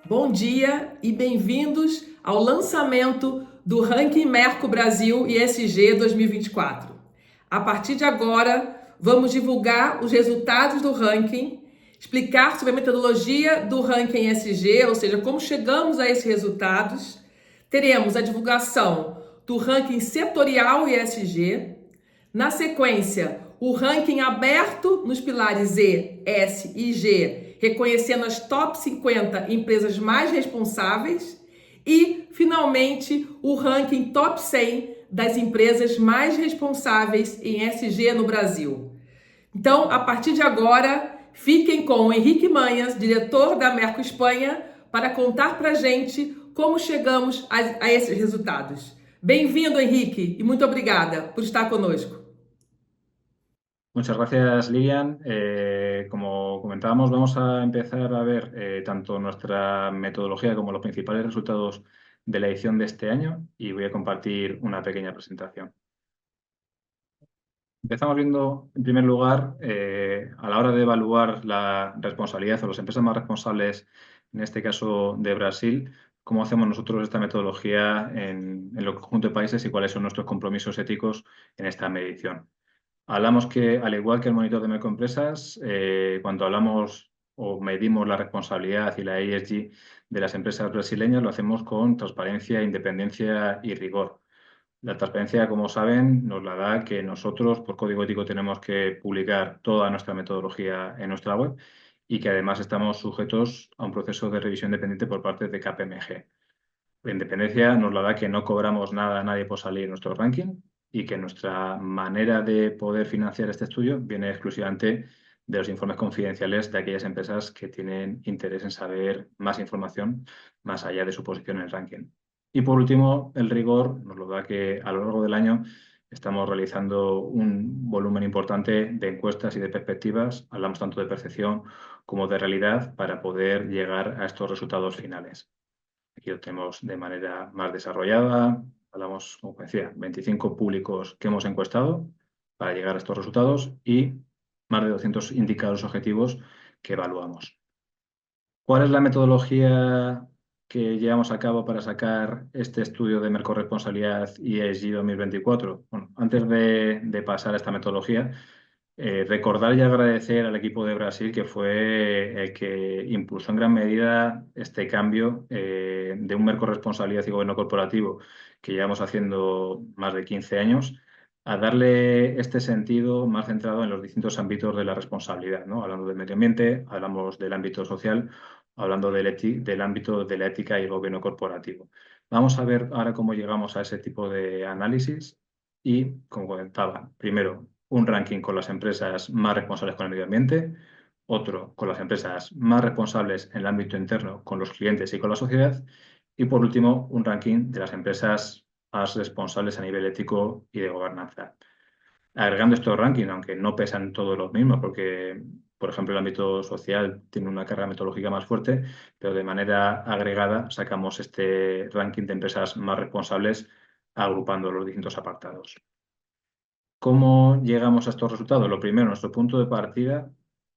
Bom dia e bem-vindos ao lançamento do Ranking Merco Brasil ESG 2024. A partir de agora, vamos divulgar os resultados do ranking, explicar sobre a metodologia do ranking ESG, ou seja, como chegamos a esses resultados. Teremos a divulgação do ranking setorial ESG. Na sequência, o ranking aberto nos pilares E, S e G, reconhecendo as top 50 empresas mais responsáveis. E, finalmente, o ranking top 100 das empresas mais responsáveis em ESG no Brasil. Então, a partir de agora, fiquem com o Henrique Manhas, diretor da Merco Espanha, para contar para a gente como chegamos a esses resultados. Bem-vindo, Henrique, e muito obrigada por estar conosco. Muchas gracias, Lilian. Como comentábamos, vamos a empezar a ver tanto nuestra metodología como los principales resultados de la edición de este año y voy a compartir una pequeña presentación. Empezamos viendo, en primer lugar, a la hora de evaluar la responsabilidad o las empresas más responsables, en este caso de Brasil, cómo hacemos nosotros esta metodología en el conjunto de países y cuáles son nuestros compromisos éticos en esta medición. Hablamos que, al igual que el monitor de microempresas, cuando hablamos o medimos la responsabilidad y la ESG de las empresas brasileñas, lo hacemos con transparencia, independencia y rigor. La transparencia, como saben, nos la da que nosotros, por código ético, tenemos que publicar toda nuestra metodología en nuestra web y que además estamos sujetos a un proceso de revisión independiente por parte de KPMG. La independencia nos la da que no cobramos nada a nadie por salir en nuestro ranking y que nuestra manera de poder financiar este estudio viene exclusivamente de los informes confidenciales de aquellas empresas que tienen interés en saber más información más allá de su posición en el ranking. Y por último, el rigor nos lo da que a lo largo del año estamos realizando un volumen importante de encuestas y de perspectivas, hablamos tanto de percepción como de realidad, para poder llegar a estos resultados finales. Aquí lo tenemos de manera más desarrollada. Hablamos, como decía, 25 públicos que hemos encuestado para llegar a estos resultados y más de 200 indicadores objetivos que evaluamos. ¿Cuál es la metodología que llevamos a cabo para sacar este estudio de Mercorresponsabilidad ESG 2024? Bueno, antes de pasar a esta metodología, recordar y agradecer al equipo de Brasil, que fue el que impulsó en gran medida este cambio de un Mercorresponsabilidad y gobierno corporativo que llevamos haciendo más de 15 años, a darle este sentido más centrado en los distintos ámbitos de la responsabilidad, ¿no? Hablando del medio ambiente, hablamos del ámbito social, hablando del ámbito de la ética y el gobierno corporativo. Vamos a ver ahora cómo llegamos a ese tipo de análisis y, como comentaba, primero, un ranking con las empresas más responsables con el medio ambiente, otro con las empresas más responsables en el ámbito interno con los clientes y con la sociedad, y por último, un ranking de las empresas más responsables a nivel ético y de gobernanza. Agregando estos rankings, aunque no pesan todos los mismos, porque, por ejemplo, el ámbito social tiene una carga metodológica más fuerte, pero de manera agregada sacamos este ranking de empresas más responsables agrupando los distintos apartados. ¿Cómo llegamos a estos resultados? Lo primero, nuestro punto de partida,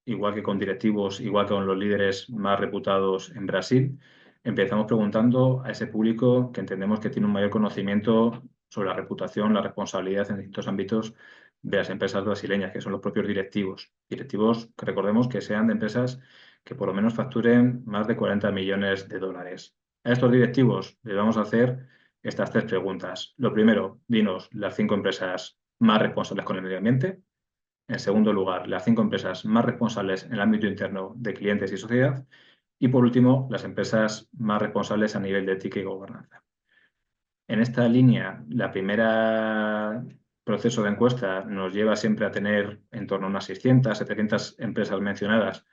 igual que con directivos, igual que con los líderes más reputados en Brasil, empezamos preguntando a ese público que entendemos que tiene un mayor conocimiento sobre la reputación, la responsabilidad en distintos ámbitos de las empresas brasileñas, que son los propios directivos. Directivos que recordemos que sean de empresas que por lo menos facturen más de 40 millones de dólares. A estos directivos les vamos a hacer estas tres preguntas. Lo primero, dinos las 5 empresas más responsables con el medio ambiente. En segundo lugar, las 5 empresas más responsables en el ámbito interno de clientes y sociedad. Y por último, las empresas más responsables a nivel de ética y gobernanza. En esta línea, la primera proceso de encuesta nos lleva siempre a tener en torno a unas 600, 700 empresas mencionadas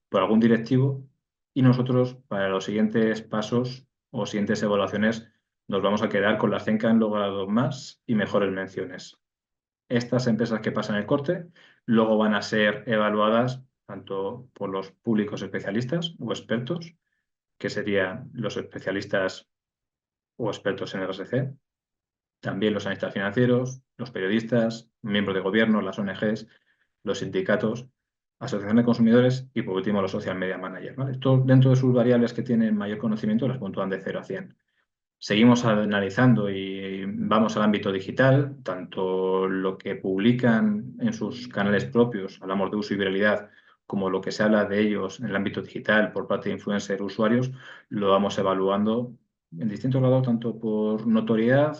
por algún directivo y nosotros para los siguientes pasos o siguientes evaluaciones nos vamos a quedar con las 100 que han logrado más y mejores menciones. Estas empresas que pasan el corte luego van a ser evaluadas tanto por los públicos especialistas o expertos, que serían los especialistas o expertos en RSC, también los analistas financieros, los periodistas, miembros de gobierno, las ONGs, los sindicatos, asociación de consumidores y por último los social media managers, ¿vale? Esto dentro de sus variables que tienen mayor conocimiento las puntúan de 0 a 100. Seguimos analizando y vamos al ámbito digital, tanto lo que publican en sus canales propios, hablamos de uso y viralidad, como lo que se habla de ellos en el ámbito digital por parte de influencers usuarios, lo vamos evaluando en distintos grados, tanto por notoriedad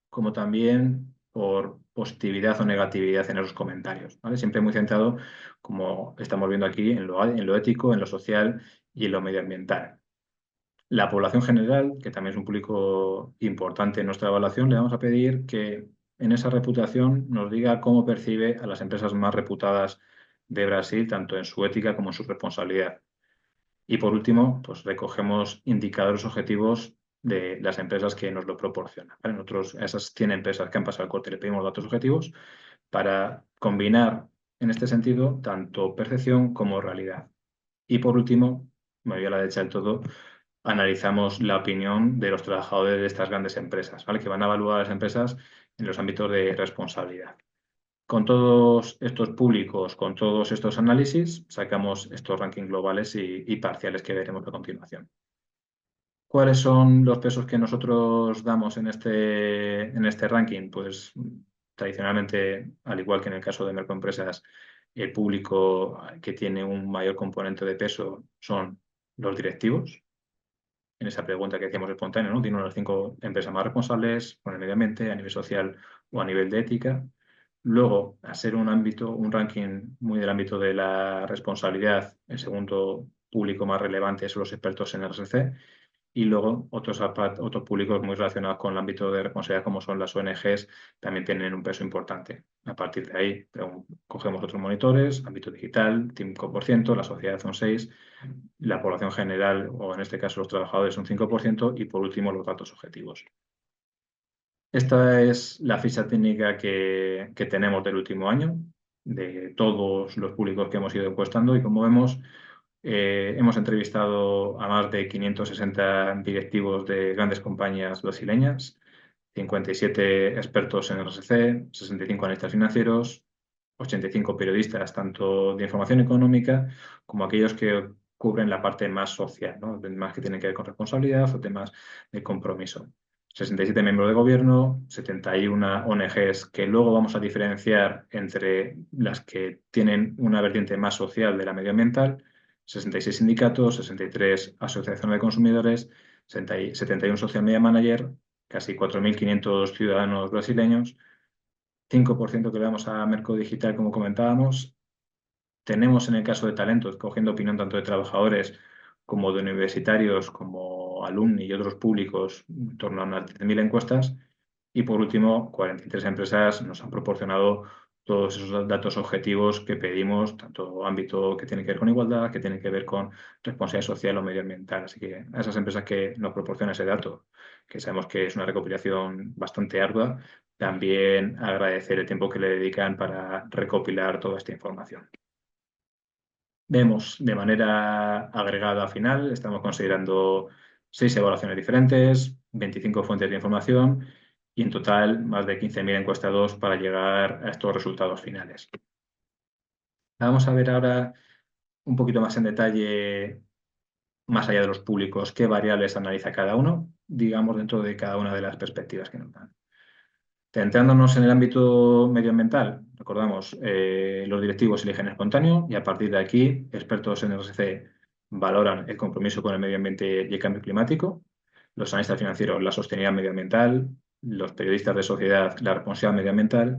como también por positividad o negatividad en esos comentarios, ¿vale? Siempre muy centrado, como estamos viendo aquí, en lo ético, en lo social y en lo medioambiental. La población general, que también es un público importante en nuestra evaluación, le vamos a pedir que en esa reputación nos diga cómo percibe a las empresas más reputadas de Brasil, tanto en su ética como en su responsabilidad. Y por último, pues recogemos indicadores objetivos de las empresas que nos lo proporcionan, ¿vale? Nosotros a esas 100 empresas que han pasado el corte le pedimos datos objetivos para combinar en este sentido tanto percepción como realidad. Y por último, me voy a la derecha del todo, analizamos la opinión de los trabajadores de estas grandes empresas, ¿vale? Que van a evaluar a las empresas en los ámbitos de responsabilidad. Con todos estos públicos, con todos estos análisis, sacamos estos rankings globales y parciales que veremos a continuación. ¿Cuáles son los pesos que nosotros damos en este ranking? Pues tradicionalmente, al igual que en el caso de Mercoempresas, el público que tiene un mayor componente de peso son los directivos. En esa pregunta que hacíamos espontánea, ¿no? Tiene una de las 5 empresas más responsables con el medio ambiente, a nivel social o a nivel de ética. Luego, a ser un ámbito, un ranking muy del ámbito de la responsabilidad, el segundo público más relevante son los expertos en RSC. Y luego otros públicos muy relacionados con el ámbito de responsabilidad, como son las ONGs, también tienen un peso importante. A partir de ahí, cogemos otros monitores, ámbito digital, 5%, la sociedad un 6%, la población general, o en este caso los trabajadores, un 5%, y por último los datos objetivos. Esta es la ficha técnica que tenemos del último año, de todos los públicos que hemos ido encuestando, y como vemos, hemos entrevistado a más de 560 directivos de grandes compañías brasileñas, 57 expertos en RSC, 65 analistas financieros, 85 periodistas, tanto de información económica como aquellos que cubren la parte más social, ¿no? Temas que tienen que ver con responsabilidad o temas de compromiso. 67 miembros de gobierno, 71 ONGs que luego vamos a diferenciar entre las que tienen una vertiente más social de la medioambiental, 66 sindicatos, 63 asociaciones de consumidores, 71 social media manager, casi 4.500 ciudadanos brasileños, 5% que le damos a Merco Digital, como comentábamos. Tenemos en el caso de talentos, cogiendo opinión tanto de trabajadores como de universitarios, como alumni y otros públicos, en torno a unas 10.000 encuestas. Y por último, 43 empresas nos han proporcionado todos esos datos objetivos que pedimos, tanto ámbito que tiene que ver con igualdad, que tiene que ver con responsabilidad social o medioambiental. Así que a esas empresas que nos proporcionan ese dato, que sabemos que es una recopilación bastante ardua, también agradecer el tiempo que le dedican para recopilar toda esta información. Vemos de manera agregada final, estamos considerando 6 evaluaciones diferentes, 25 fuentes de información y en total más de 15.000 encuestados para llegar a estos resultados finales. Vamos a ver ahora un poquito más en detalle, más allá de los públicos, qué variables analiza cada uno, digamos, dentro de cada una de las perspectivas que nos dan. Centrándonos en el ámbito medioambiental, recordamos, los directivos eligen espontáneo y a partir de aquí, expertos en RSC valoran el compromiso con el medio ambiente y el cambio climático, los analistas financieros la sostenibilidad medioambiental, los periodistas de sociedad la responsabilidad medioambiental,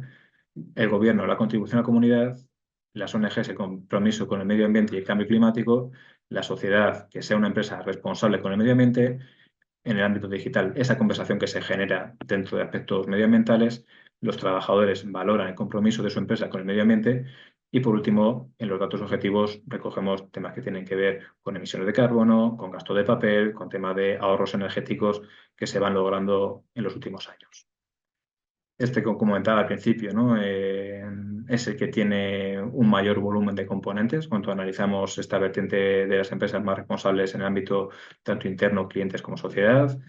el gobierno la contribución a la comunidad, las ONGs el compromiso con el medio ambiente y el cambio climático, la sociedad que sea una empresa responsable con el medio ambiente. En el ámbito digital, esa conversación que se genera dentro de aspectos medioambientales, los trabajadores valoran el compromiso de su empresa con el medio ambiente y, por último, en los datos objetivos recogemos temas que tienen que ver con emisiones de carbono, con gasto de papel, con temas de ahorros energéticos que se van logrando en los últimos años. Como comentaba al principio, ¿no? Es el que tiene un mayor volumen de componentes cuando analizamos esta vertiente de las empresas más responsables en el ámbito tanto interno, clientes como sociedad.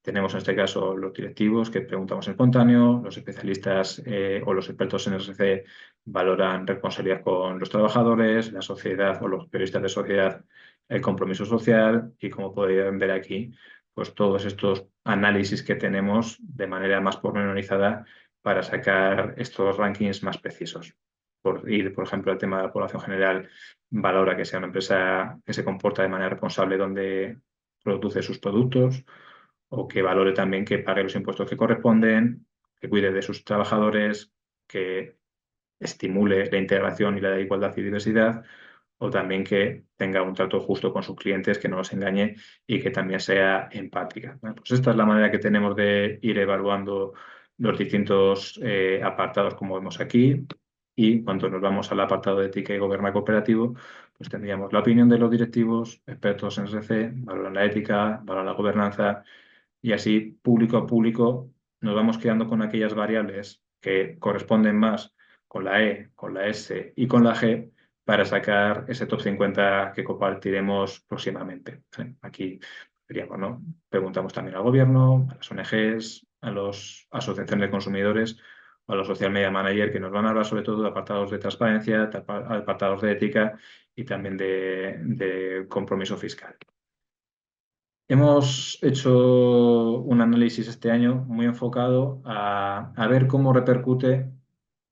Tenemos en este caso los directivos que preguntamos en espontáneo, los especialistas o los expertos en RSC valoran responsabilidad con los trabajadores, la sociedad o los periodistas de sociedad el compromiso social y como pueden ver aquí, pues todos estos análisis que tenemos de manera más pormenorizada para sacar estos rankings más precisos. Por ir, por ejemplo, el tema de la población general valora que sea una empresa que se comporta de manera responsable donde produce sus productos o que valore también que pague los impuestos que corresponden, que cuide de sus trabajadores, que estimule la integración y la igualdad y diversidad, o también que tenga un trato justo con sus clientes, que no los engañe y que también sea empática. Bueno, pues esta es la manera que tenemos de ir evaluando los distintos apartados, como vemos aquí. Y cuando nos vamos al apartado de ética y gobierno cooperativo, pues tendríamos la opinión de los directivos, expertos en RC, valoran la ética, valoran la gobernanza, y así, público a público, nos vamos quedando con aquellas variables que corresponden más con la E, con la S y con la G para sacar ese top 50 que compartiremos próximamente. ¿Sí? Aquí diríamos, ¿no? Preguntamos también al gobierno, a las ONGs, a las asociaciones de consumidores o a los social media manager que nos van a hablar sobre todo de apartados de transparencia, apartados de ética y también de compromiso fiscal. Hemos hecho un análisis este año muy enfocado a ver cómo repercute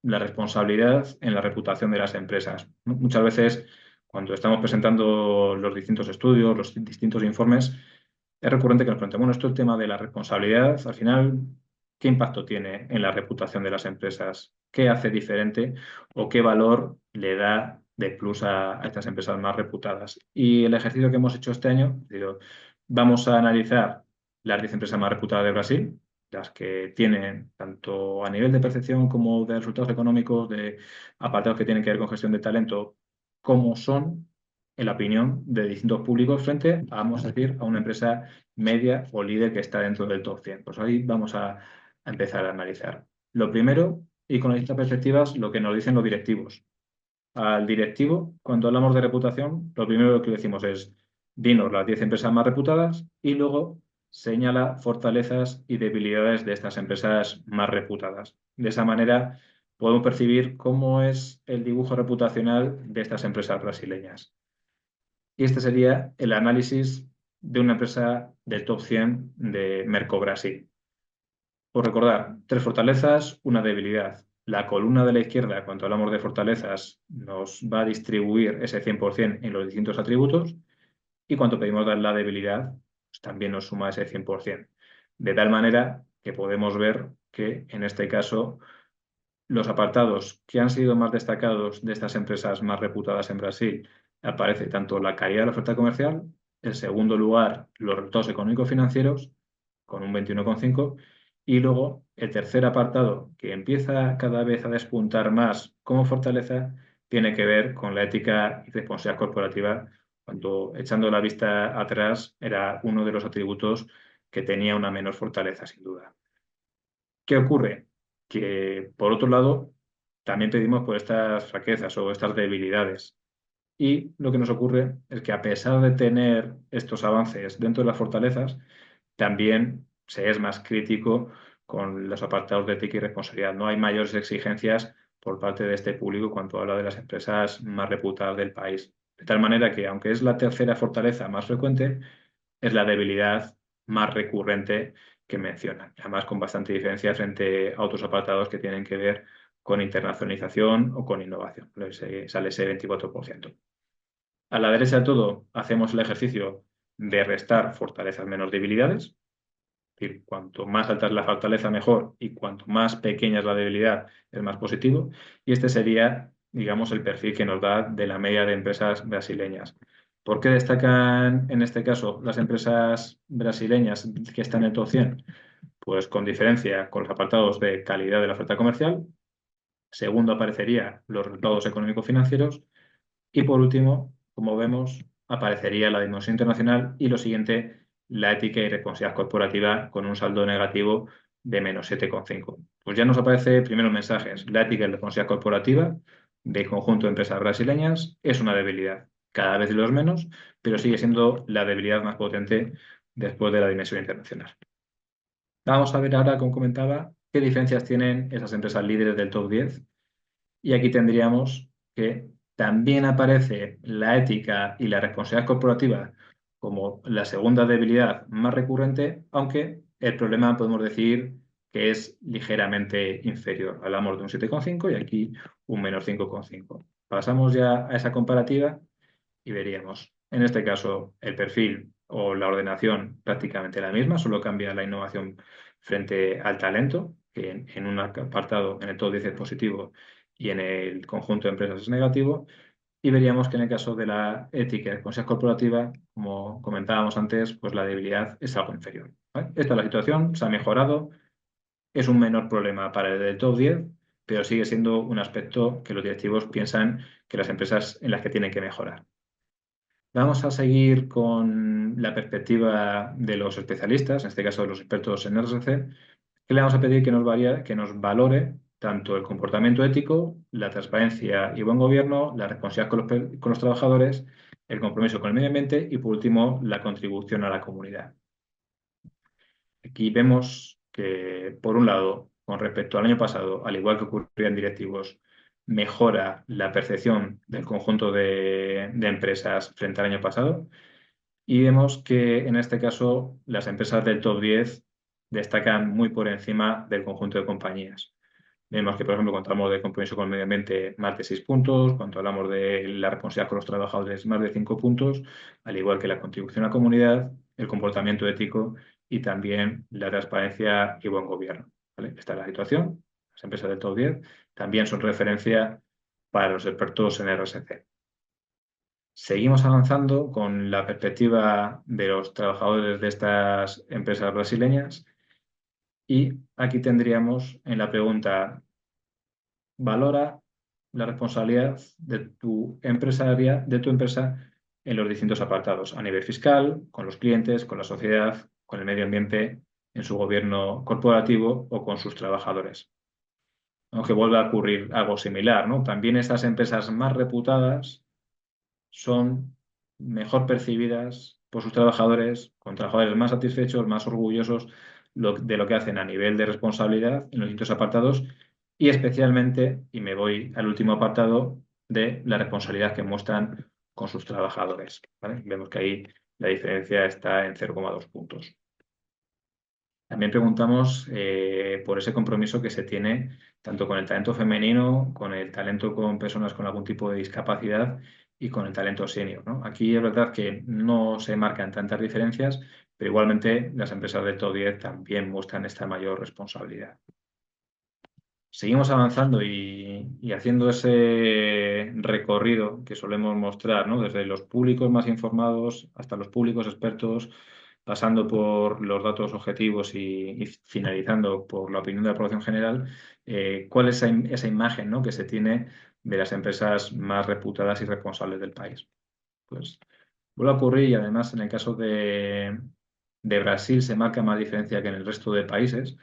la responsabilidad en la reputación de las empresas. Muchas veces, cuando estamos presentando los distintos estudios, los distintos informes, es recurrente que nos preguntemos, bueno, esto el tema de la responsabilidad, al final, ¿qué impacto tiene en la reputación de las empresas? ¿Qué hace diferente o qué valor le da de plus a estas empresas más reputadas? Y el ejercicio que hemos hecho este año, digo, vamos a analizar las 10 empresas más reputadas de Brasil, las que tienen tanto a nivel de percepción como de resultados económicos, de apartados que tienen que ver con gestión de talento, cómo son en la opinión de distintos públicos frente, vamos a decir, a una empresa media o líder que está dentro del top 100. Pues ahí vamos a empezar a analizar. Lo primero, y con estas perspectivas, lo que nos dicen los directivos. Al directivo, cuando hablamos de reputación, lo primero que decimos es, dinos las 10 empresas más reputadas y luego señala fortalezas y debilidades de estas empresas más reputadas. De esa manera podemos percibir cómo es el dibujo reputacional de estas empresas brasileñas. Y este sería el análisis de una empresa del top 100 de Mercobrasil. Por recordar, 3 fortalezas, una debilidad. La columna de la izquierda, cuando hablamos de fortalezas, nos va a distribuir ese 100% en los distintos atributos y cuando pedimos dar la debilidad, pues también nos suma ese 100%. De tal manera que podemos ver que en este caso los apartados que han sido más destacados de estas empresas más reputadas en Brasil aparece tanto la calidad de la oferta comercial, en segundo lugar los resultados económicos financieros con un 21,5 y luego el tercer apartado que empieza cada vez a despuntar más como fortaleza tiene que ver con la ética y responsabilidad corporativa, cuando echando la vista atrás era uno de los atributos que tenía una menor fortaleza sin duda. ¿Qué ocurre? Que, por otro lado, también pedimos por estas fraquezas o estas debilidades. Y lo que nos ocurre es que a pesar de tener estos avances dentro de las fortalezas, también se es más crítico con los apartados de ética y responsabilidad. No hay mayores exigencias por parte de este público cuando habla de las empresas más reputadas del país. De tal manera que, aunque es la tercera fortaleza más frecuente, es la debilidad más recurrente que mencionan. Además, con bastante diferencia frente a otros apartados que tienen que ver con internacionalización o con innovación. Sale ese 24%. A la derecha de todo, hacemos el ejercicio de restar fortalezas menos debilidades. Es decir, cuanto más alta es la fortaleza, mejor, y cuanto más pequeña es la debilidad, es más positivo. Y este sería, digamos, el perfil que nos da de la media de empresas brasileñas. ¿Por qué destacan en este caso las empresas brasileñas que están en el top 100? Pues con diferencia con los apartados de calidad de la oferta comercial. Segundo aparecería los resultados económicos financieros. Y por último, como vemos, aparecería la dimensión internacional y lo siguiente, la ética y responsabilidad corporativa con un saldo negativo de menos 7,5. Pues ya nos aparece primero mensajes. La ética y responsabilidad corporativa del conjunto de empresas brasileñas es una debilidad, cada vez de los menos, pero sigue siendo la debilidad más potente después de la dimensión internacional. Vamos a ver ahora, como comentaba, qué diferencias tienen esas empresas líderes del top 10. Y aquí tendríamos que también aparece la ética y la responsabilidad corporativa como la segunda debilidad más recurrente, aunque el problema podemos decir que es ligeramente inferior. Hablamos de un 7,5 y aquí un menos 5,5. Pasamos ya a esa comparativa y veríamos, en este caso, el perfil o la ordenación prácticamente la misma, solo cambia la innovación frente al talento, que en un apartado en el top 10 es positivo y en el conjunto de empresas es negativo. Y veríamos que en el caso de la ética y responsabilidad corporativa, como comentábamos antes, pues la debilidad es algo inferior. ¿Vale? Esta es la situación, se ha mejorado, es un menor problema para el del top 10, pero sigue siendo un aspecto que los directivos piensan que las empresas en las que tienen que mejorar. Vamos a seguir con la perspectiva de los especialistas, en este caso de los expertos en RSC, que le vamos a pedir que nos valore tanto el comportamiento ético, la transparencia y buen gobierno, la responsabilidad con los trabajadores, el compromiso con el medio ambiente y, por último, la contribución a la comunidad. Aquí vemos que, por un lado, con respecto al año pasado, al igual que ocurría en directivos, mejora la percepción del conjunto de empresas frente al año pasado. Y vemos que en este caso las empresas del top 10 destacan muy por encima del conjunto de compañías. Vemos que, por ejemplo, cuando hablamos de compromiso con el medio ambiente, más de 6 puntos, cuando hablamos de la responsabilidad con los trabajadores, más de 5 puntos, al igual que la contribución a la comunidad, el comportamiento ético y también la transparencia y buen gobierno. ¿Vale? Esta es la situación. Las empresas del top 10 también son referencia para los expertos en RSC. Seguimos avanzando con la perspectiva de los trabajadores de estas empresas brasileñas y aquí tendríamos en la pregunta, valora la responsabilidad de tu empresa en los distintos apartados, a nivel fiscal, con los clientes, con la sociedad, con el medio ambiente, en su gobierno corporativo o con sus trabajadores. Aunque vuelva a ocurrir algo similar, ¿no? También estas empresas más reputadas son mejor percibidas por sus trabajadores, con trabajadores más satisfechos, más orgullosos de lo que hacen a nivel de responsabilidad en los distintos apartados y especialmente, y me voy al último apartado, de la responsabilidad que muestran con sus trabajadores. ¿Vale? Vemos que ahí la diferencia está en 0,2 puntos. También preguntamos por ese compromiso que se tiene tanto con el talento femenino, con el talento con personas con algún tipo de discapacidad y con el talento senior, ¿no? Aquí es verdad que no se marcan tantas diferencias, pero igualmente las empresas del top 10 también muestran esta mayor responsabilidad. Seguimos avanzando y haciendo ese recorrido que solemos mostrar, ¿no? Desde los públicos más informados hasta los públicos expertos, pasando por los datos objetivos y finalizando por la opinión de la población general, ¿cuál es esa imagen, ¿no? que se tiene de las empresas más reputadas y responsables del país? Pues vuelve a ocurrir y además en el caso de Brasil se marca más diferencia que en el resto de países,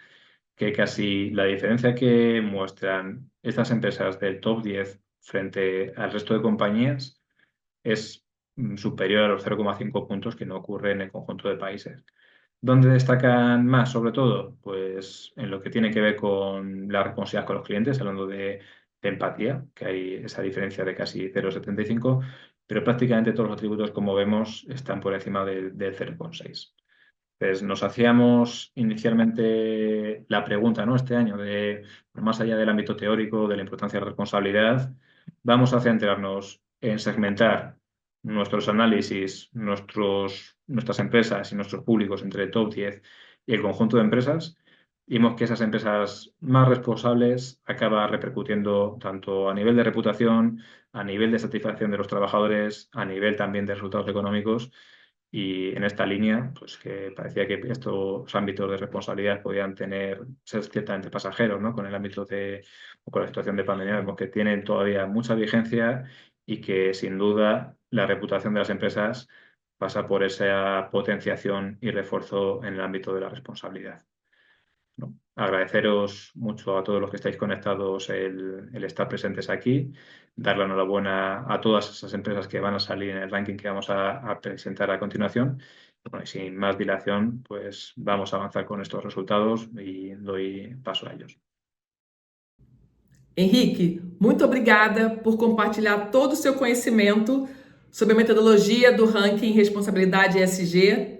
que casi la diferencia que muestran estas empresas del top 10 frente al resto de compañías es superior a los 0,5 puntos que no ocurre en el conjunto de países. ¿Dónde destacan más, sobre todo? Pues en lo que tiene que ver con la responsabilidad con los clientes, hablando de empatía, que hay esa diferencia de casi 0,75, pero prácticamente todos los atributos, como vemos, están por encima del 0,6. Entonces, nos hacíamos inicialmente la pregunta, ¿no? Este año, más allá del ámbito teórico, de la importancia de la responsabilidad, vamos a centrarnos en segmentar nuestros análisis, nuestras empresas y nuestros públicos entre el top 10 y el conjunto de empresas. Y vemos que esas empresas más responsables acaban repercutiendo tanto a nivel de reputación, a nivel de satisfacción de los trabajadores, a nivel también de resultados económicos. Y en esta línea, pues que parecía que estos ámbitos de responsabilidad podían ser ciertamente pasajeros, ¿no? Con el ámbito o con la situación de pandemia, vemos que tienen todavía mucha vigencia y que sin duda la reputación de las empresas pasa por esa potenciación y refuerzo en el ámbito de la responsabilidad. ¿No? Agradeceros mucho a todos los que estáis conectados el estar presentes aquí, dar la enhorabuena a todas esas empresas que van a salir en el ranking que vamos a presentar a continuación Bueno, y sin más dilación, pues vamos a avanzar con estos resultados y doy paso a ellos. Henrique, muito obrigada por compartilhar todo o seu conhecimento sobre a metodologia do ranking Responsabilidade ESG,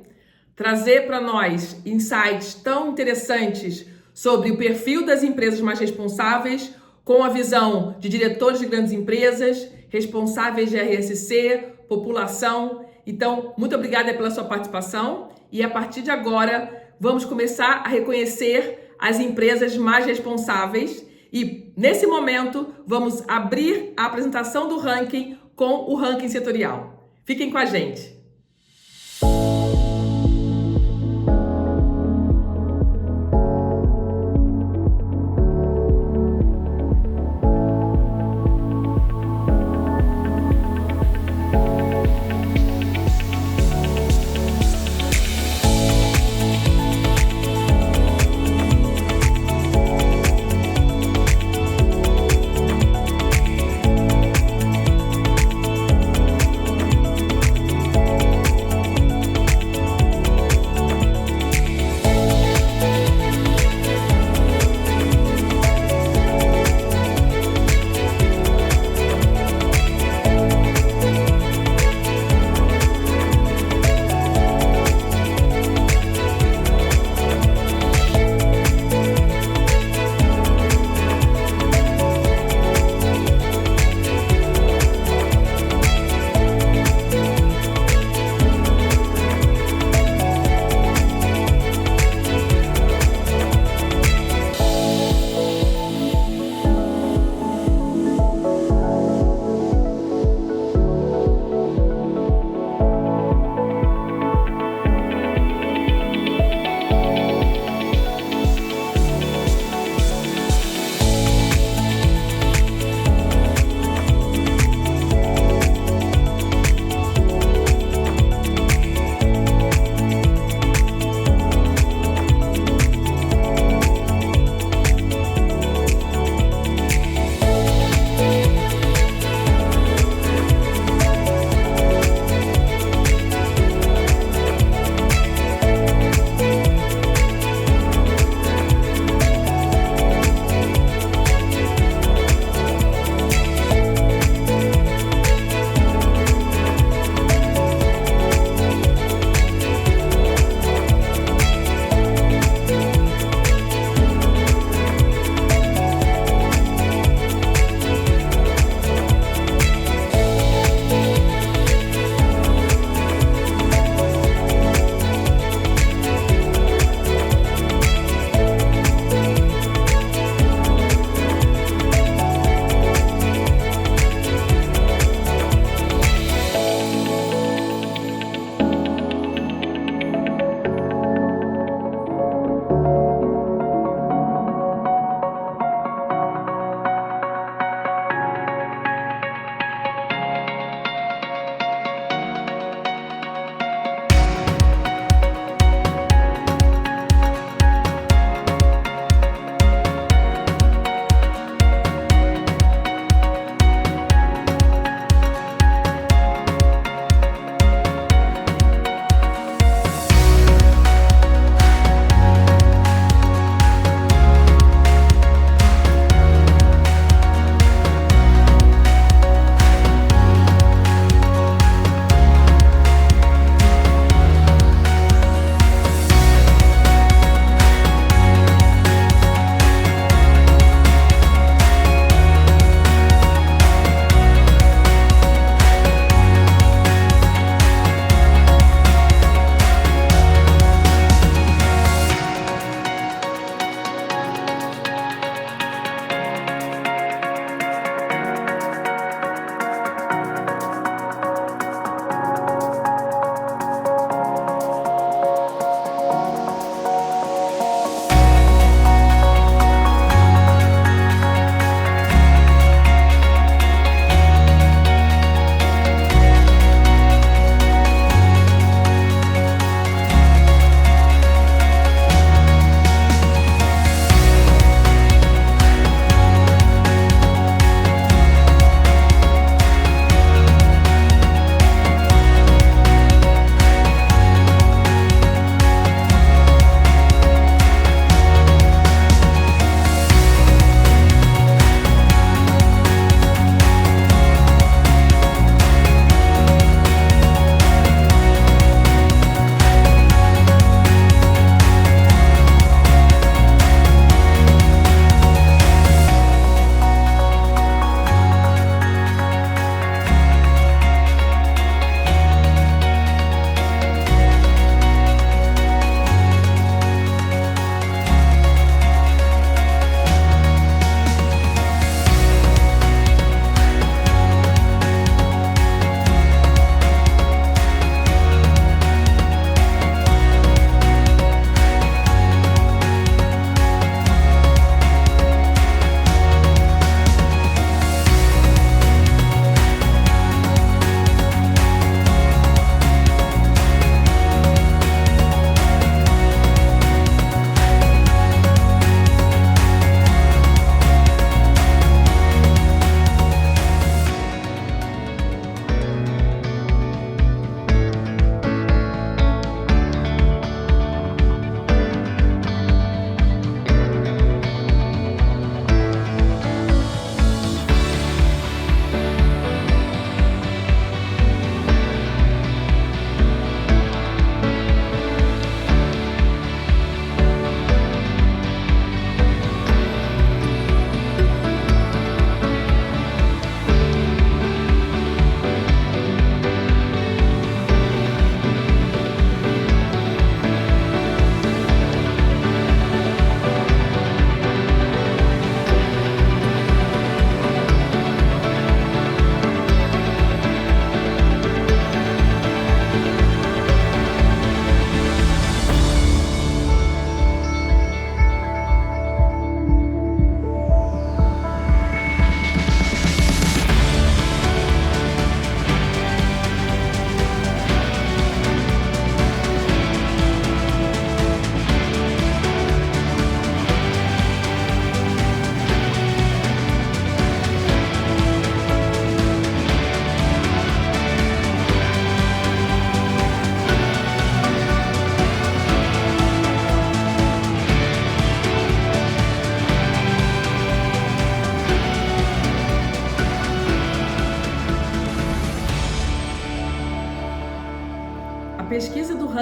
trazer para nós insights tão interessantes sobre o perfil das empresas mais responsáveis, com a visão de diretores de grandes empresas, responsáveis de RSC, população. Então, muito obrigada pela sua participação e a partir de agora vamos começar a reconhecer as empresas mais responsáveis e, nesse momento, vamos abrir a apresentação do ranking com o ranking setorial. Fiquem com a gente!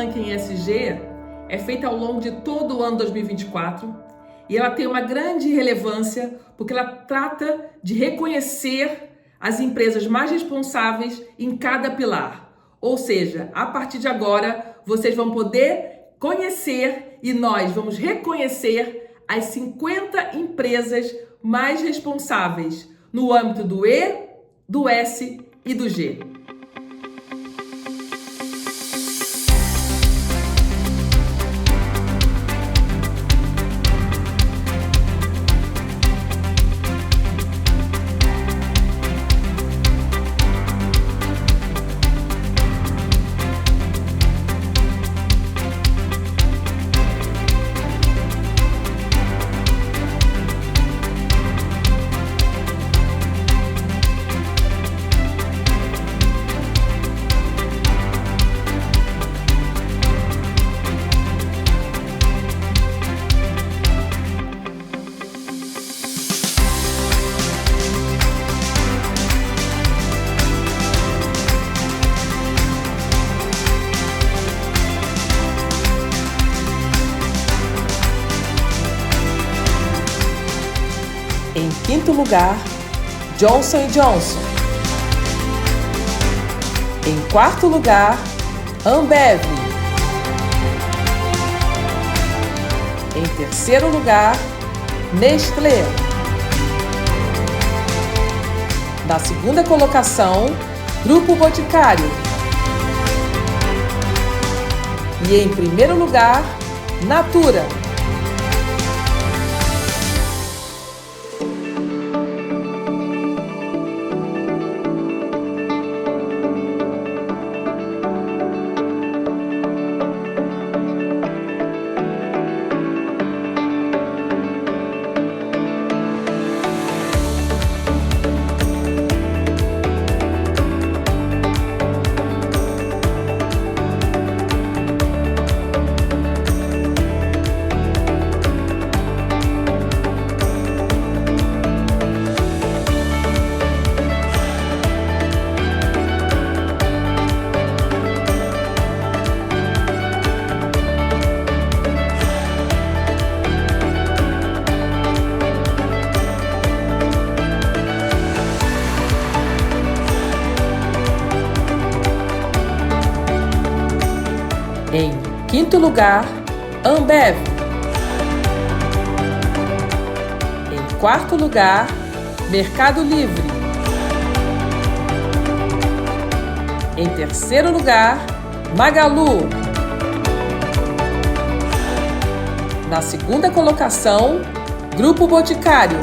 ranking ESG é feita ao longo de todo o ano 2024 e ela tem uma grande relevância porque ela trata de reconhecer as empresas mais responsáveis em cada pilar. Ou seja, a partir de agora, vocês vão poder conhecer e nós vamos reconhecer as 50 empresas mais responsáveis no âmbito do E, do S e do G. Em quinto lugar, Johnson & Johnson. Em quarto lugar, Ambev. Em terceiro lugar, Nestlé. Na segunda colocação, Grupo Boticário. E em primeiro lugar, Natura. Em quinto lugar, Ambev. Em quarto lugar, Mercado Livre. Em terceiro lugar, Magalu. Na segunda colocação, Grupo Boticário.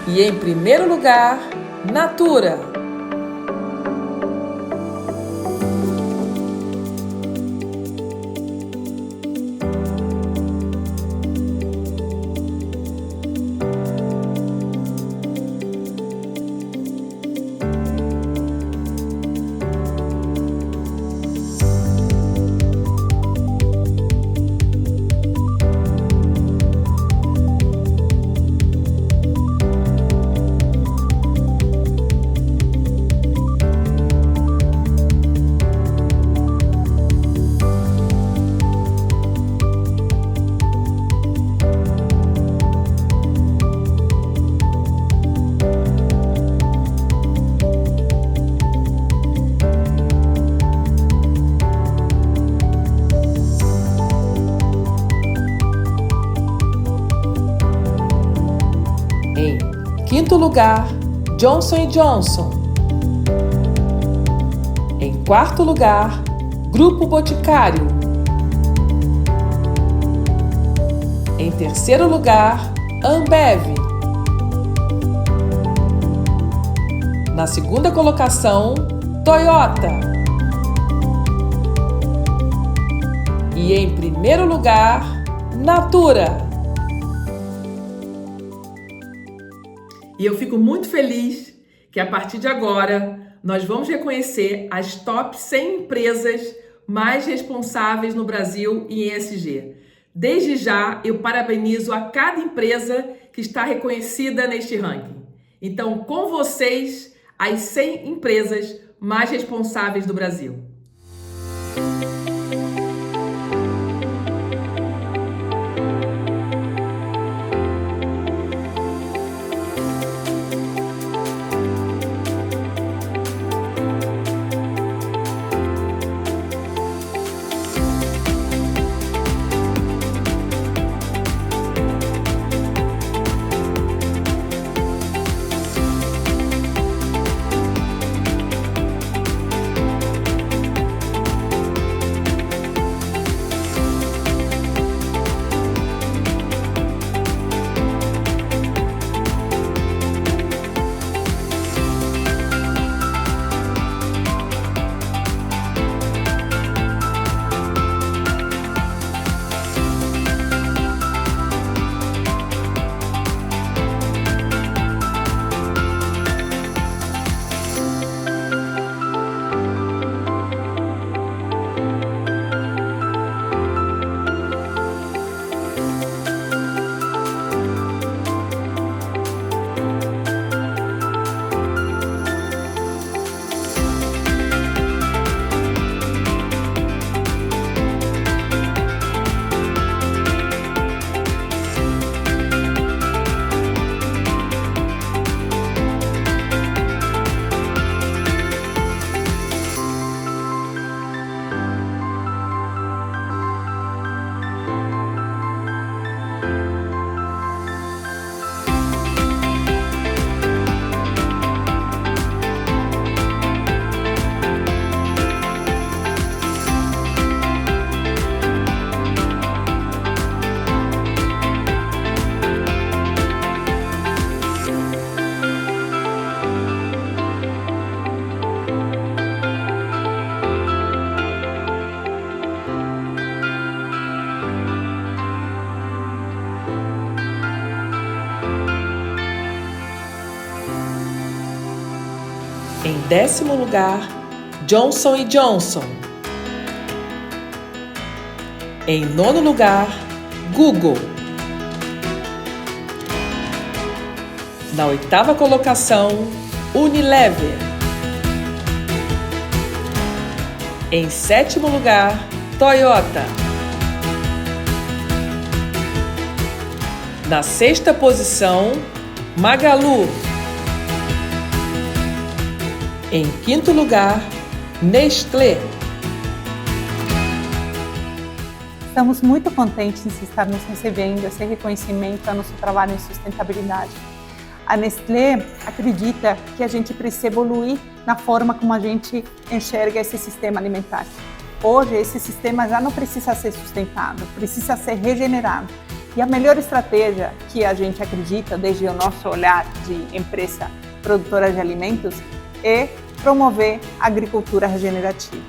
E em primeiro lugar, Natura. Em quinto lugar, Johnson & Johnson. Em quarto lugar, Grupo Boticário. Em terceiro lugar, Ambev. Na segunda colocação, Toyota. E em primeiro lugar, Natura. E eu fico muito feliz que a partir de agora nós vamos reconhecer as top 100 empresas mais responsáveis no Brasil em ESG. Desde já eu parabenizo a cada empresa que está reconhecida neste ranking. Então, com vocês, as 100 empresas mais responsáveis do Brasil. Em 10º lugar, Johnson & Johnson. Em 9º lugar, Google. Na 8ª colocação, Unilever. Em 7º lugar, Toyota. Na 6ª posição, Magalu. Em 5º lugar, Nestlé. Estamos muito contentes de estarmos recebendo esse reconhecimento ao nosso trabalho em sustentabilidade. A Nestlé acredita que a gente precisa evoluir na forma como a gente enxerga esse sistema alimentar. Hoje, esse sistema já não precisa ser sustentado, precisa ser regenerado. E a melhor estratégia que a gente acredita, desde o nosso olhar de empresa produtora de alimentos, é promover a agricultura regenerativa.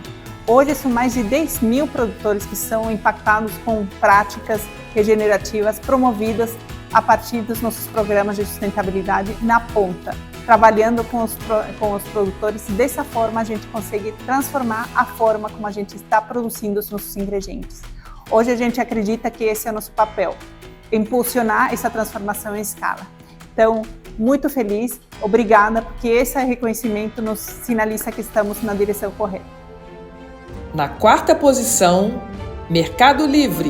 Hoje são mais de 10.000 produtores que são impactados com práticas regenerativas promovidas a partir dos nossos programas de sustentabilidade na ponta, trabalhando com os produtores, e dessa forma a gente consegue transformar a forma como a gente está produzindo os nossos ingredientes. Hoje a gente acredita que esse é o nosso papel, impulsionar essa transformação em escala. Então, muito feliz, obrigada, porque esse reconhecimento nos sinaliza que estamos na direção correta. Na 4ª posição, Mercado Livre.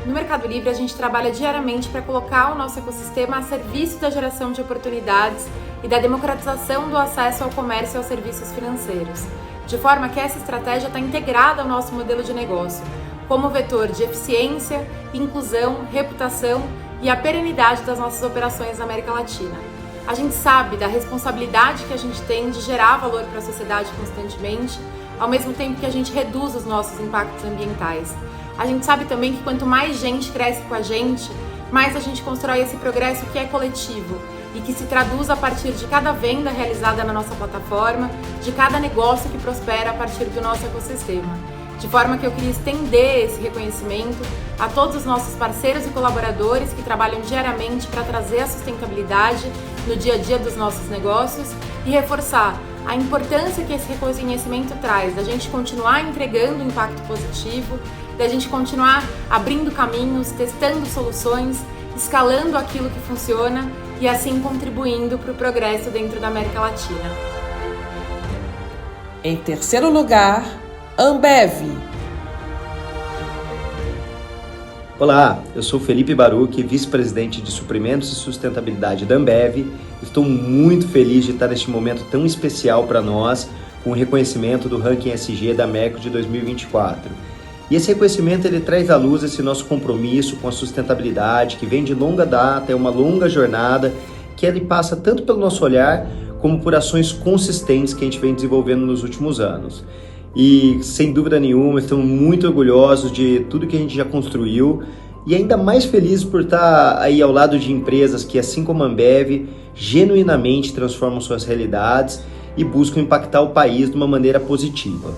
No Mercado Livre, a gente trabalha diariamente para colocar o nosso ecossistema a serviço da geração de oportunidades e da democratização do acesso ao comércio e aos serviços financeiros, de forma que essa estratégia está integrada ao nosso modelo de negócio, como vetor de eficiência, inclusão, reputação e a perenidade das nossas operações na América Latina. A gente sabe da responsabilidade que a gente tem de gerar valor para a sociedade constantemente, ao mesmo tempo que a gente reduz os nossos impactos ambientais. A gente sabe também que quanto mais gente cresce com a gente, mais a gente constrói esse progresso que é coletivo e que se traduz a partir de cada venda realizada na nossa plataforma, de cada negócio que prospera a partir do nosso ecossistema. De forma que eu queria estender esse reconhecimento a todos os nossos parceiros e colaboradores que trabalham diariamente para trazer a sustentabilidade no dia a dia dos nossos negócios e reforçar a importância que esse reconhecimento traz, da gente continuar entregando um impacto positivo, da gente continuar abrindo caminhos, testando soluções, escalando aquilo que funciona e assim contribuindo para o progresso dentro da América Latina. Em terceiro lugar, Ambev. Olá, eu sou Felipe Baruch, vice-presidente de Suprimentos e Sustentabilidade da Ambev. Estou muito feliz de estar neste momento tão especial para nós, com o reconhecimento do ranking ESG da Merco de 2024. E esse reconhecimento ele traz à luz esse nosso compromisso com a sustentabilidade, que vem de longa data, é uma longa jornada, que ele passa tanto pelo nosso olhar, como por ações consistentes que a gente vem desenvolvendo nos últimos anos. E, sem dúvida nenhuma, estamos muito orgulhosos de tudo que a gente já construiu e ainda mais felizes por estar aí ao lado de empresas que, assim como a Ambev, genuinamente transformam suas realidades e buscam impactar o país de uma maneira positiva.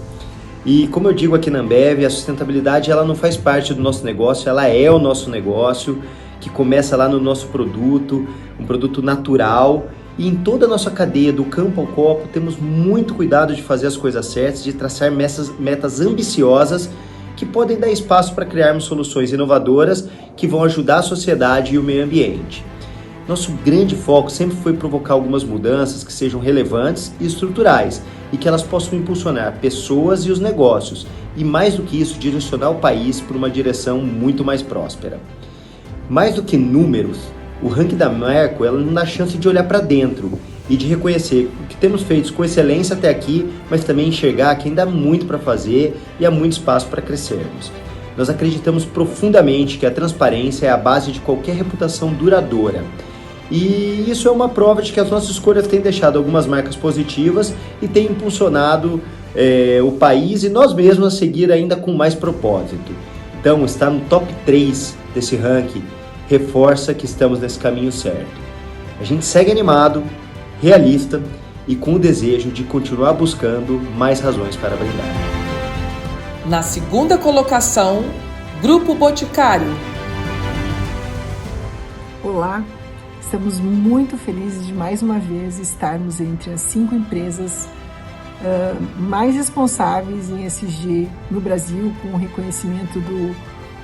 E, como eu digo aqui na Ambev, a sustentabilidade ela não faz parte do nosso negócio, ela é o nosso negócio, que começa lá no nosso produto, um produto natural. E em toda a nossa cadeia, do campo ao copo, temos muito cuidado de fazer as coisas certas, de traçar metas ambiciosas que podem dar espaço para criarmos soluções inovadoras que vão ajudar a sociedade e o meio ambiente. Nosso grande foco sempre foi provocar algumas mudanças que sejam relevantes e estruturais e que elas possam impulsionar pessoas e os negócios e, mais do que isso, direcionar o país para uma direção muito mais próspera. Mais do que números, o ranking da Merco ela nos dá a chance de olhar para dentro e de reconhecer o que temos feito com excelência até aqui, mas também enxergar que ainda há muito para fazer e há muito espaço para crescermos. Nós acreditamos profundamente que a transparência é a base de qualquer reputação duradoura. E isso é uma prova de que as nossas escolhas têm deixado algumas marcas positivas e têm impulsionado o país e nós mesmos a seguir ainda com mais propósito. Então, estar no top 3 desse ranking reforça que estamos nesse caminho certo. A gente segue animado, realista e com o desejo de continuar buscando mais razões para brindar. Na segunda colocação, Grupo Boticário. Olá, estamos muito felizes de mais uma vez estarmos entre as 5 empresas mais responsáveis em ESG no Brasil, com o reconhecimento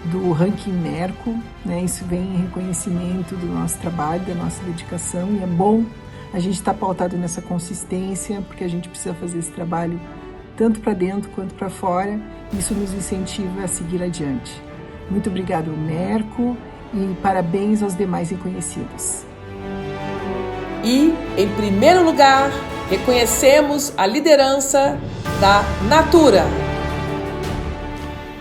do ranking Merco, né? Isso vem em reconhecimento do nosso trabalho, da nossa dedicação, e é bom a gente estar pautado nessa consistência, porque a gente precisa fazer esse trabalho tanto para dentro quanto para fora. Isso nos incentiva a seguir adiante. Muito obrigado, Merco, e parabéns aos demais reconhecidos. E, em primeiro lugar, reconhecemos a liderança da Natura.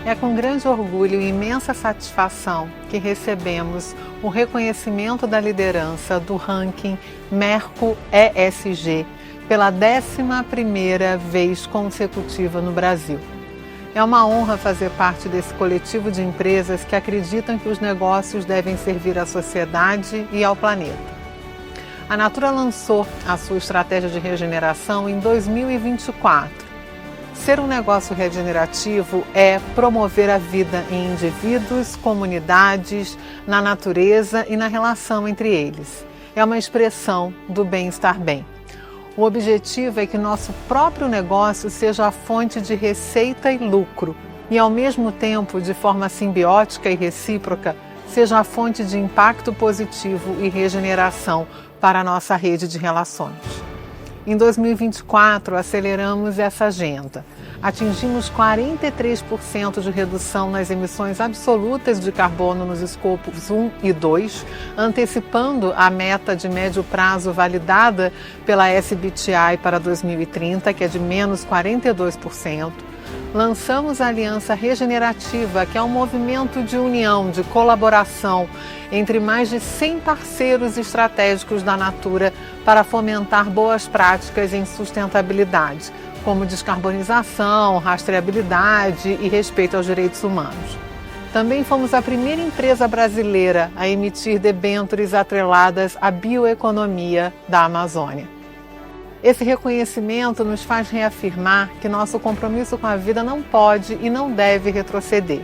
É com grande orgulho e imensa satisfação que recebemos o reconhecimento da liderança do ranking Merco ESG pela 11ª vez consecutiva no Brasil. É uma honra fazer parte desse coletivo de empresas que acreditam que os negócios devem servir à sociedade e ao planeta. A Natura lançou a sua estratégia de regeneração em 2024. Ser um negócio regenerativo é promover a vida em indivíduos, comunidades, na natureza e na relação entre eles. É uma expressão do bem-estar bem. O objetivo é que nosso próprio negócio seja a fonte de receita e lucro e, ao mesmo tempo, de forma simbiótica e recíproca, seja a fonte de impacto positivo e regeneração para a nossa rede de relações. Em 2024, aceleramos essa agenda. Atingimos 43% de redução nas emissões absolutas de carbono nos escopos 1 e 2, antecipando a meta de médio prazo validada pela SBTi para 2030, que é de menos 42%. Lançamos a Aliança Regenerativa, que é um movimento de união, de colaboração entre mais de 100 parceiros estratégicos da Natura para fomentar boas práticas em sustentabilidade, como descarbonização, rastreabilidade e respeito aos direitos humanos. Também fomos a primeira empresa brasileira a emitir debêntures atreladas à bioeconomia da Amazônia. Esse reconhecimento nos faz reafirmar que nosso compromisso com a vida não pode e não deve retroceder.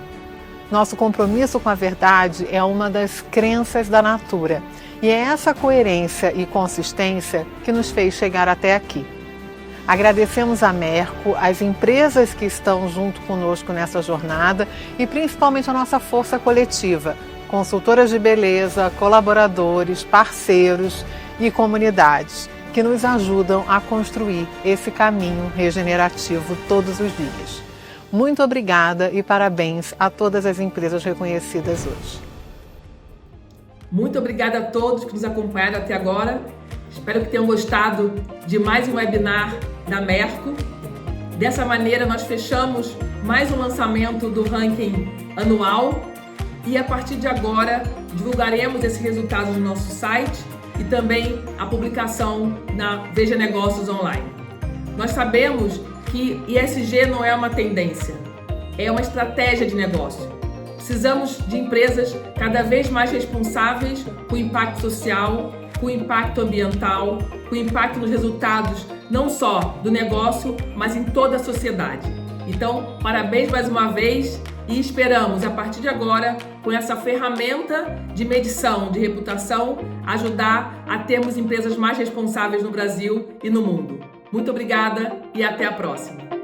Nosso compromisso com a verdade é uma das crenças da Natura, e é essa coerência e consistência que nos fez chegar até aqui. Agradecemos a Merco, as empresas que estão junto conosco nessa jornada e principalmente a nossa força coletiva, consultoras de beleza, colaboradores, parceiros e comunidades que nos ajudam a construir esse caminho regenerativo todos os dias. Muito obrigada e parabéns a todas as empresas reconhecidas hoje. Muito obrigada a todos que nos acompanharam até agora. Espero que tenham gostado de mais um webinar da Merco. Dessa maneira, nós fechamos mais um lançamento do ranking anual e, a partir de agora, divulgaremos esse resultado no nosso site e também a publicação na Veja Negócios Online. Nós sabemos que ESG não é uma tendência, é uma estratégia de negócio. Precisamos de empresas cada vez mais responsáveis com impacto social, com impacto ambiental, com impacto nos resultados não só do negócio, mas em toda a sociedade. Então, parabéns mais uma vez e esperamos, a partir de agora, com essa ferramenta de medição de reputação, ajudar a termos empresas mais responsáveis no Brasil e no mundo. Muito obrigada e até a próxima!